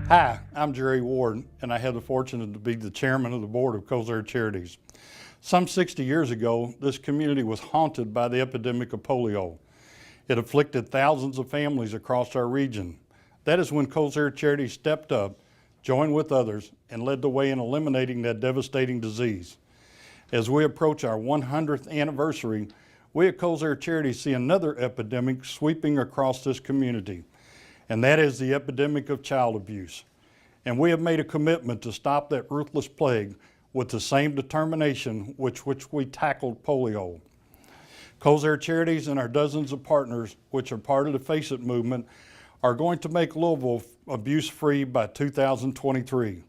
Hi, I'm Jerry Ward, and I have the fortune to be the chairman of the board of Kosair Charities. Some 60 years ago, this community was haunted by the epidemic of polio. It afflicted thousands of families across our region. That is when Kosair Charities stepped up, joined with others, and led the way in eliminating that devastating disease. As we approach our 100th anniversary, we at Kosair Charities see another epidemic sweeping across this community, and that is the epidemic of child abuse. And we have made a commitment to stop that ruthless plague with the same determination which we tackled polio. Kosair Charities and our dozens of partners, which are part of the Face It movement, are going to make Louisville abuse-free by 2023.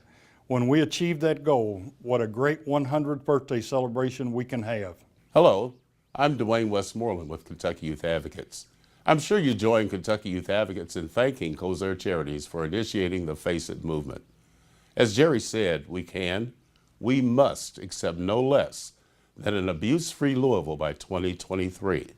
When we achieve that goal, what a great 100th birthday celebration we can have. Hello, I'm Dwayne Westmoreland with Kentucky Youth Advocates. I'm sure you join Kentucky Youth Advocates in thanking Kosair Charities for initiating the Face It movement. As Jerry said, we must accept no less than an abuse-free Louisville by 2023.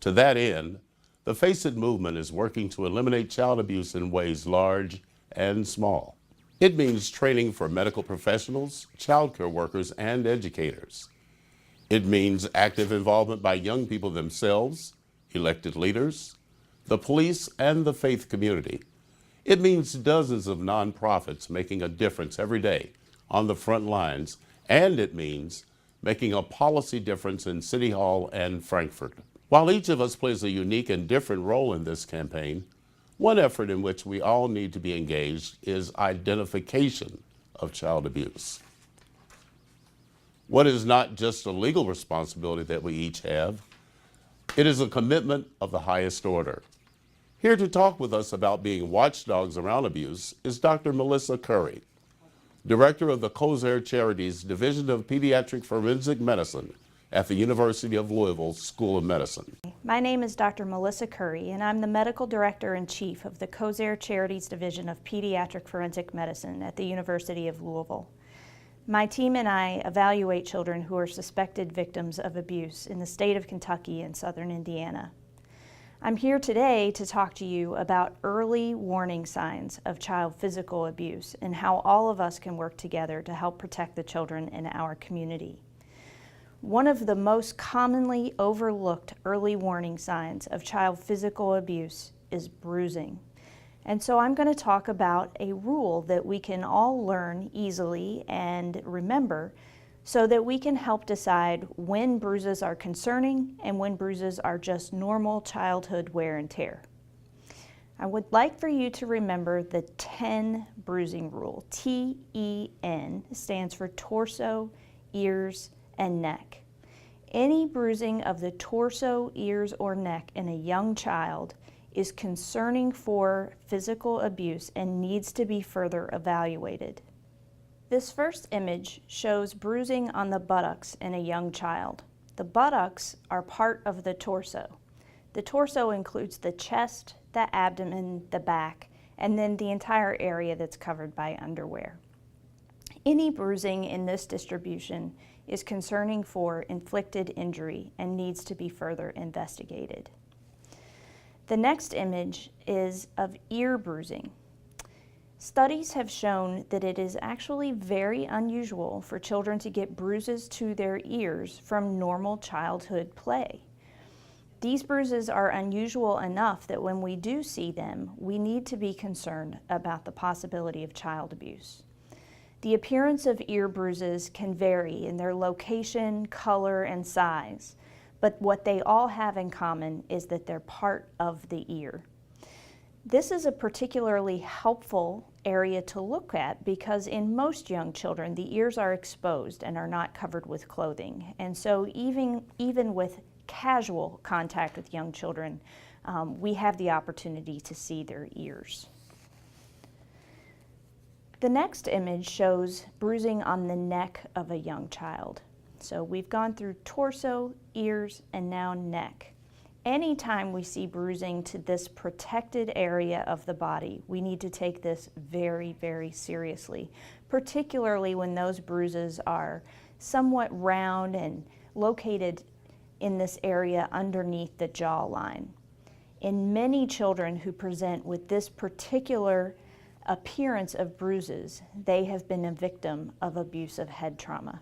To that end, the Face It movement is working to eliminate child abuse in ways large and small. It means training for medical professionals, child care workers, and educators. It means active involvement by young people themselves, elected leaders, the police, and the faith community. It means dozens of nonprofits making a difference every day on the front lines, and it means making a policy difference in City Hall and Frankfort. While each of us plays a unique and different role in this campaign, one effort in which we all need to be engaged is identification of child abuse. What is not just a legal responsibility that we each have, it is a commitment of the highest order. Here to talk with us about being watchdogs around abuse is Dr. Melissa Curry, Director of the Kosair Charities Division of Pediatric Forensic Medicine at the University of Louisville School of Medicine. My name is Dr. Melissa Curry, and I'm the Medical Director-in-Chief of the Kosair Charities Division of Pediatric Forensic Medicine at the University of Louisville. My team and I evaluate children who are suspected victims of abuse in the state of Kentucky and southern Indiana. I'm here today to talk to you about early warning signs of child physical abuse and how all of us can work together to help protect the children in our community. One of the most commonly overlooked early warning signs of child physical abuse is bruising. And so I'm going to talk about a rule that we can all learn easily and remember so that we can help decide when bruises are concerning and when bruises are just normal childhood wear and tear. I would like for you to remember the 10 bruising rule. TEN stands for torso, ears, and neck. Any bruising of the torso, ears, or neck in a young child is concerning for physical abuse and needs to be further evaluated. This first image shows bruising on the buttocks in a young child. The buttocks are part of the torso. The torso includes the chest, the abdomen, the back, and then the entire area that's covered by underwear. Any bruising in this distribution is concerning for inflicted injury and needs to be further investigated. The next image is of ear bruising. Studies have shown that it is actually very unusual for children to get bruises to their ears from normal childhood play. These bruises are unusual enough that when we do see them, we need to be concerned about the possibility of child abuse. The appearance of ear bruises can vary in their location, color, and size, but what they all have in common is that they're part of the ear. This is a particularly helpful area to look at because in most young children, the ears are exposed and are not covered with clothing. And so even with casual contact with young children, we have the opportunity to see their ears. The next image shows bruising on the neck of a young child. So we've gone through torso, ears, and now neck. Anytime we see bruising to this protected area of the body, we need to take this very, very seriously, particularly when those bruises are somewhat round and located in this area underneath the jawline. In many children who present with this particular appearance of bruises, they have been a victim of abusive head trauma.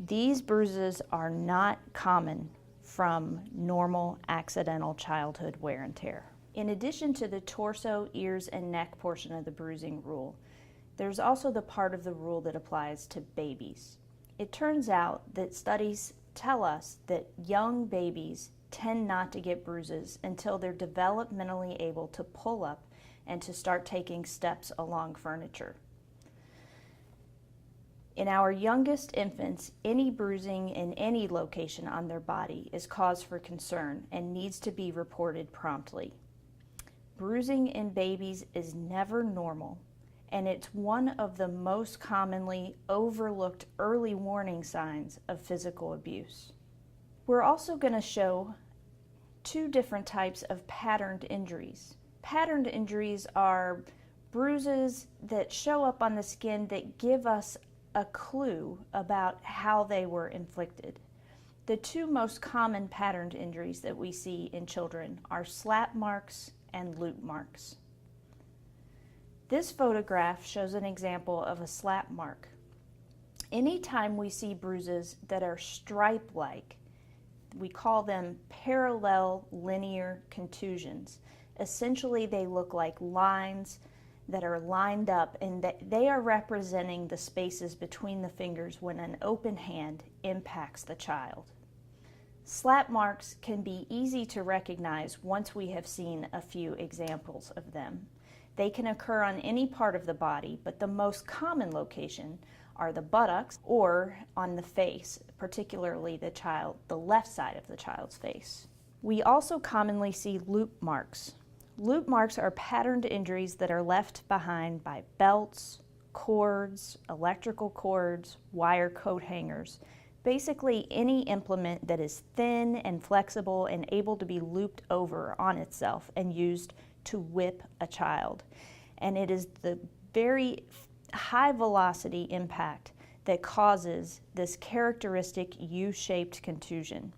These bruises are not common from normal accidental childhood wear and tear. In addition to the torso, ears, and neck portion of the bruising rule, there's also the part of the rule that applies to babies. It turns out that studies tell us that young babies tend not to get bruises until they're developmentally able to pull up and to start taking steps along furniture. In our youngest infants, any bruising in any location on their body is cause for concern and needs to be reported promptly. Bruising in babies is never normal, and it's one of the most commonly overlooked early warning signs of physical abuse. We're also going to show two different types of patterned injuries. Patterned injuries are bruises that show up on the skin that give us a clue about how they were inflicted. The two most common patterned injuries that we see in children are slap marks and loop marks. This photograph shows an example of a slap mark. Anytime we see bruises that are stripe-like, we call them parallel linear contusions. Essentially, they look like lines that are lined up, and that they are representing the spaces between the fingers when an open hand impacts the child. Slap marks can be easy to recognize once we have seen a few examples of them. They can occur on any part of the body, but the most common location are the buttocks or on the face, particularly the left side of the child's face. We also commonly see loop marks. Loop marks are patterned injuries that are left behind by belts, cords, electrical cords, wire coat hangers, basically any implement that is thin and flexible and able to be looped over on itself and used to whip a child. And it is the very high velocity impact that causes this characteristic U-shaped contusion.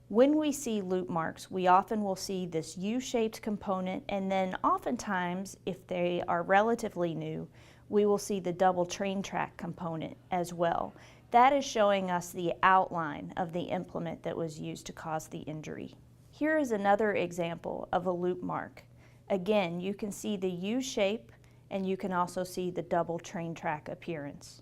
When we see loop marks, we often will see this U-shaped component, and then oftentimes, if they are relatively new, we will see the double train track component as well. That is showing us the outline of the implement that was used to cause the injury. Here is another example of a loop mark. Again, you can see the U shape, and you can also see the double train track appearance.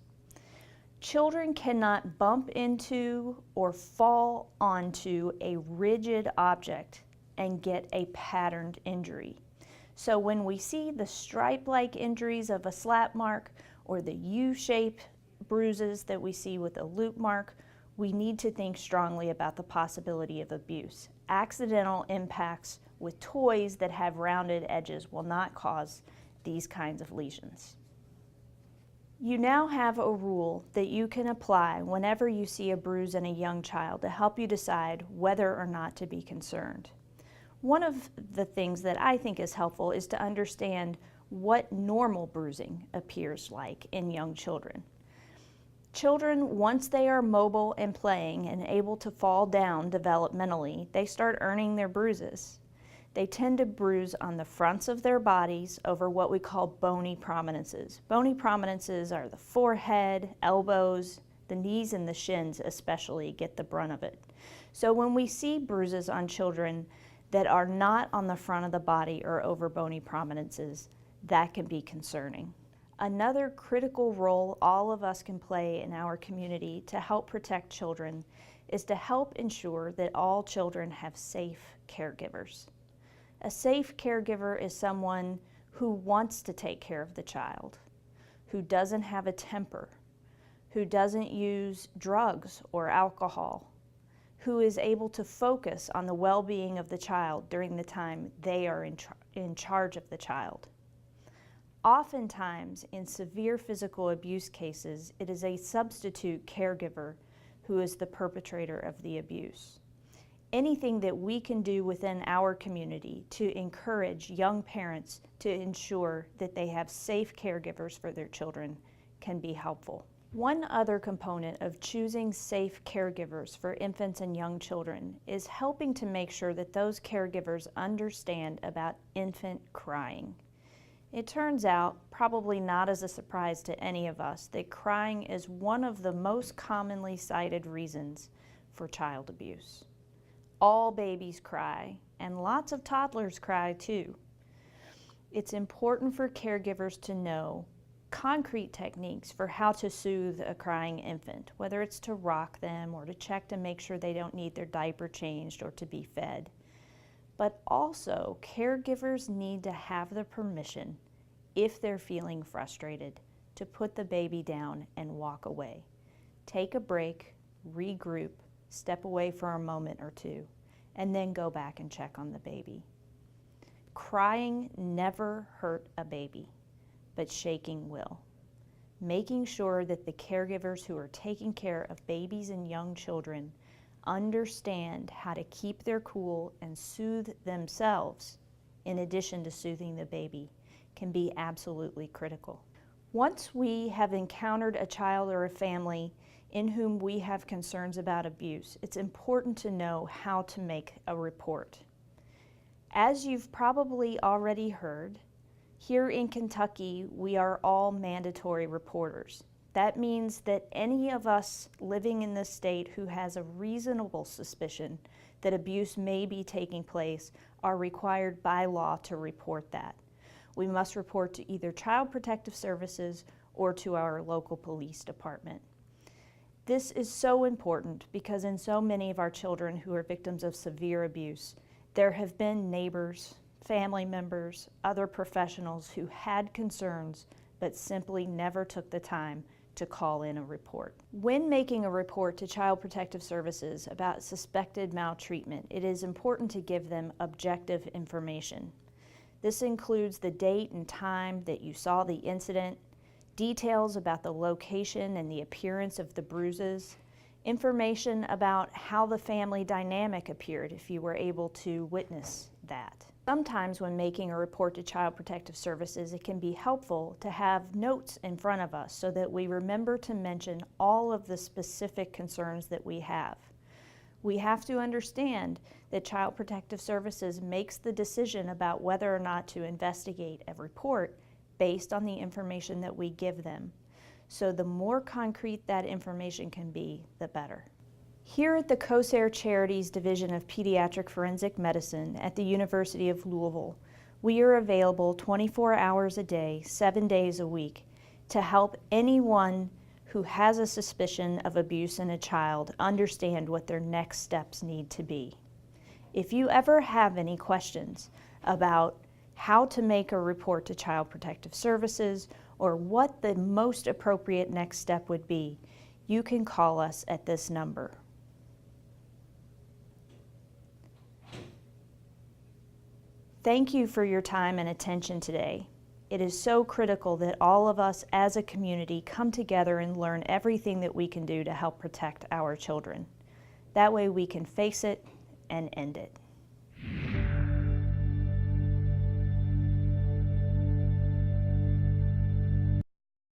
Children cannot bump into or fall onto a rigid object and get a patterned injury. So when we see the stripe-like injuries of a slap mark or the U-shaped bruises that we see with a loop mark, we need to think strongly about the possibility of abuse. Accidental impacts with toys that have rounded edges will not cause these kinds of lesions. You now have a rule that you can apply whenever you see a bruise in a young child to help you decide whether or not to be concerned. One of the things that I think is helpful is to understand what normal bruising appears like in young children. Children, once they are mobile and playing and able to fall down developmentally, they start earning their bruises. They tend to bruise on the fronts of their bodies over what we call bony prominences. Bony prominences are the forehead, elbows, the knees, and the shins especially get the brunt of it. So when we see bruises on children that are not on the front of the body or over bony prominences, that can be concerning. Another critical role all of us can play in our community to help protect children is to help ensure that all children have safe caregivers. A safe caregiver is someone who wants to take care of the child, who doesn't have a temper, who doesn't use drugs or alcohol, who is able to focus on the well-being of the child during the time they are in charge of the child. Oftentimes, in severe physical abuse cases, it is a substitute caregiver who is the perpetrator of the abuse. Anything that we can do within our community to encourage young parents to ensure that they have safe caregivers for their children can be helpful. One other component of choosing safe caregivers for infants and young children is helping to make sure that those caregivers understand about infant crying. It turns out, probably not as a surprise to any of us, that crying is one of the most commonly cited reasons for child abuse. All babies cry, and lots of toddlers cry too. It's important for caregivers to know concrete techniques for how to soothe a crying infant, whether it's to rock them or to check to make sure they don't need their diaper changed or to be fed. But also, caregivers need to have the permission, if they're feeling frustrated, to put the baby down and walk away. Take a break, regroup, step away for a moment or two, and then go back and check on the baby. Crying never hurt a baby, but shaking will. Making sure that the caregivers who are taking care of babies and young children understand how to keep their cool and soothe themselves, in addition to soothing the baby, can be absolutely critical. Once we have encountered a child or a family in whom we have concerns about abuse, it's important to know how to make a report. As you've probably already heard, here in Kentucky, we are all mandatory reporters. That means that any of us living in this state who has a reasonable suspicion that abuse may be taking place are required by law to report that. We must report to either Child Protective Services or to our local police department. This is so important because in so many of our children who are victims of severe abuse, there have been neighbors, family members, other professionals who had concerns but simply never took the time to call in a report. When making a report to Child Protective Services about suspected maltreatment, it is important to give them objective information. This includes the date and time that you saw the incident, details about the location and the appearance of the bruises, information about how the family dynamic appeared if you were able to witness that. Sometimes when making a report to Child Protective Services, it can be helpful to have notes in front of us so that we remember to mention all of the specific concerns that we have. We have to understand that Child Protective Services makes the decision about whether or not to investigate a report based on the information that we give them. So the more concrete that information can be, the better. Here at the COSAIR Charities Division of Pediatric Forensic Medicine at the University of Louisville, we are available 24 hours a day, 7 days a week, to help anyone who has a suspicion of abuse in a child understand what their next steps need to be. If you ever have any questions about how to make a report to Child Protective Services or what the most appropriate next step would be, you can call us at this number. Thank you for your time and attention today. It is so critical that all of us as a community come together and learn everything that we can do to help protect our children. That way we can face it and end it.